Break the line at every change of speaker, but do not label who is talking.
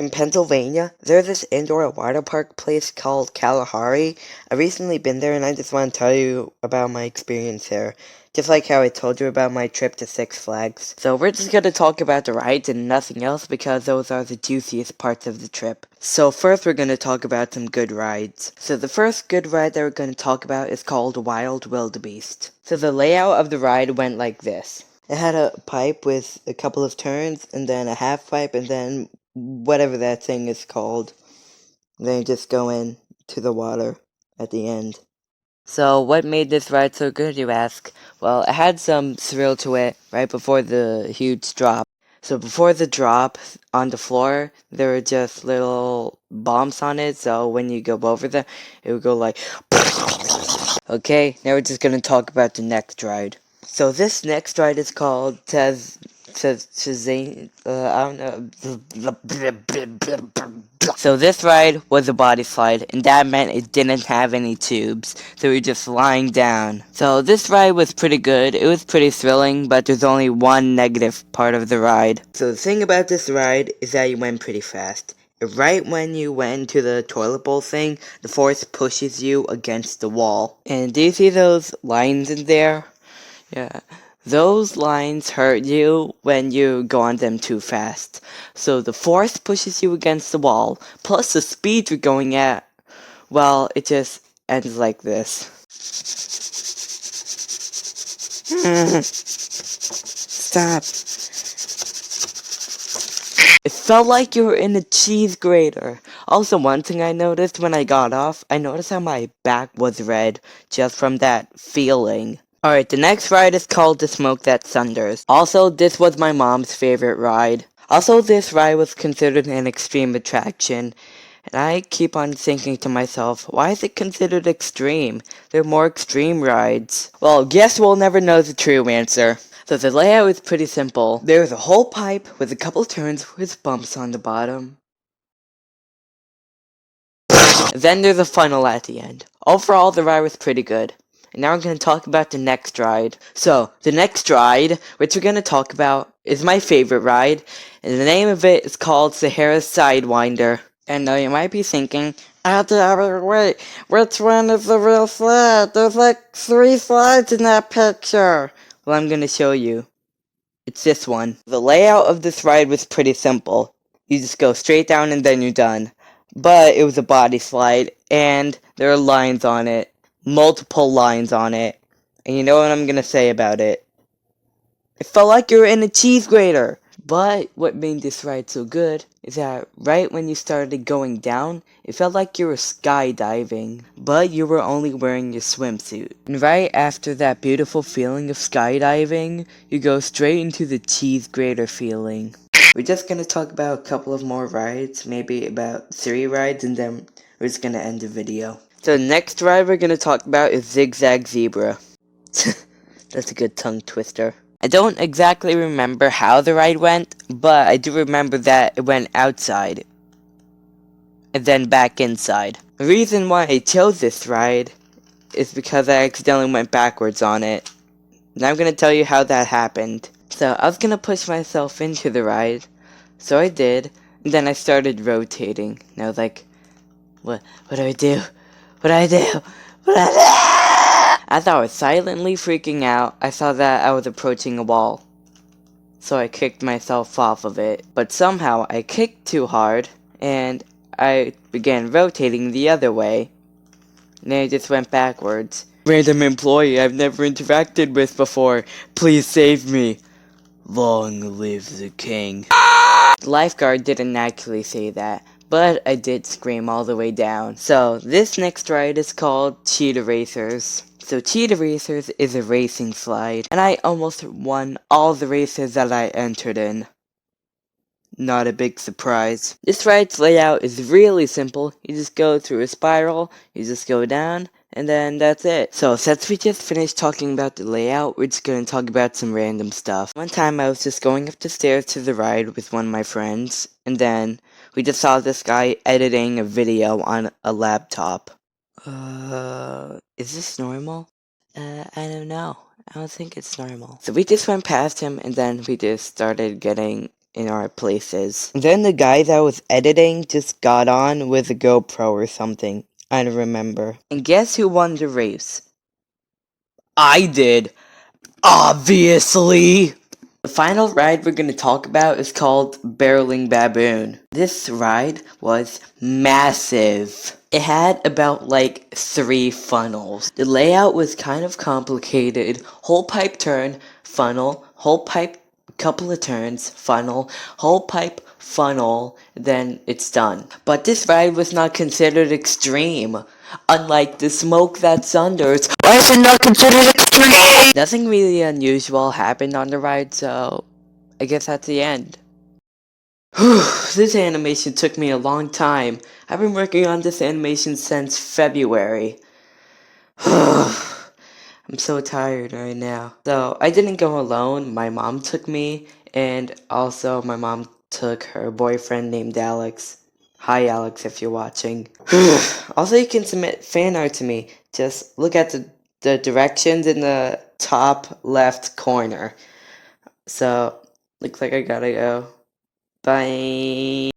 In Pennsylvania, there's this indoor water park place called Kalahari. I've recently been there and I just want to tell you about my experience there. Just like how I told you about my trip to Six Flags. So we're just going to talk about the rides and nothing else because those are the juiciest parts of the trip. So first we're going to talk about some good rides. So the first good ride that we're going to talk about is called Wild Wildebeest. So the layout of the ride went like this. It had a pipe with a couple of turns, and then a half pipe, and then whatever that thing is called. Then you just go in to the water at the end. So what made this ride so good, you ask? Well, it had some thrill to it right before the huge drop. So before the drop on the floor, there were just little bumps on it, so when you go over them, it would go like... Okay, now we're just gonna talk about the next ride. So this next ride is called Shazane. I don't know. So this ride was a body slide, and that meant it didn't have any tubes, so we were just lying down. So this ride was pretty good. It was pretty thrilling, but there's only one negative part of the ride. So the thing about this ride is that you went pretty fast. Right when you went into the toilet bowl thing, the force pushes you against the wall. And do you see those lines in there? Yeah. Those lines hurt you when you go on them too fast. So the force pushes you against the wall, plus the speed you're going at. Well, it just ends like this. Stop. It felt like you were in a cheese grater. Also, one thing I noticed when I got off, I noticed how my back was red just from that feeling. Alright, the next ride is called The Smoke That Thunders. Also, this was my mom's favorite ride. Also, this ride was considered an extreme attraction. And I keep on thinking to myself, why is it considered extreme? There are more extreme rides. Well, guess we'll never know the true answer. So the layout is pretty simple. There's a whole pipe with a couple turns with bumps on the bottom. Then there's a funnel at the end. Overall, the ride was pretty good. And now we're going to talk about the next ride. So, the next ride, which we're going to talk about, is my favorite ride. And the name of it is called Sahara Sidewinder. And now you might be thinking, wait, which one is the real slide? There's like 3 slides in that picture. Well, I'm going to show you. It's this one. The layout of this ride was pretty simple. You just go straight down and then you're done. But it was a body slide, and there are lines on it. Multiple lines on it. And you know what I'm going to say about it? It felt like you were in a cheese grater. But what made this ride so good is that right when you started going down, it felt like you were skydiving, but you were only wearing your swimsuit. And right after that beautiful feeling of skydiving, you go straight into the cheese grater feeling. We're just gonna talk about a couple of more rides, maybe about 3 rides, and then we're just gonna end the video. So the next ride we're gonna talk about is Zigzag Zebra. That's a good tongue twister. I don't exactly remember how the ride went, but I do remember that it went outside and then back inside. The reason why I chose this ride is because I accidentally went backwards on it. And I'm gonna tell you how that happened. So I was gonna push myself into the ride, so I did, and then I started rotating. And I was like, what do I do? What do I do? What do I do? As I was silently freaking out, I saw that I was approaching a wall. So I kicked myself off of it. But somehow I kicked too hard, and I began rotating the other way. And then I just went backwards. Random employee I've never interacted with before. Please save me. Long live the king. The lifeguard didn't actually say that, but I did scream all the way down. So this next ride is called Cheetah Racers. So Cheetah Racers is a racing slide, and I almost won all the races that I entered in. Not a big surprise. This ride's layout is really simple. You just go through a spiral, you just go down, and then that's it. So since we just finished talking about the layout, we're just going to talk about some random stuff. One time I was just going up the stairs to the ride with one of my friends, and then we just saw this guy editing a video on a laptop. Is this normal? I don't know. I don't think it's normal. So we just went past him, and then we just started getting in our places. Then the guy that was editing just got on with a GoPro or something. I don't remember. And guess who won the race? I did. Obviously! The final ride we're going to talk about is called Barreling Baboon. This ride was massive. It had about like 3 funnels. The layout was kind of complicated. Whole pipe turn, funnel, whole pipe, couple of turns, funnel, whole pipe, funnel, then it's done. But this ride was not considered extreme. Unlike the smoke that's under, why is it not considered extreme? Nothing really unusual happened on the ride, so I guess that's the end. This animation took me a long time. I've been working on this animation since February. I'm so tired right now. So, I didn't go alone. My mom took me, and also my mom took her boyfriend named Alex. Hi, Alex, if you're watching. Also, you can submit fan art to me. Just look at the directions in the top left corner. So, looks like I gotta go. Bye.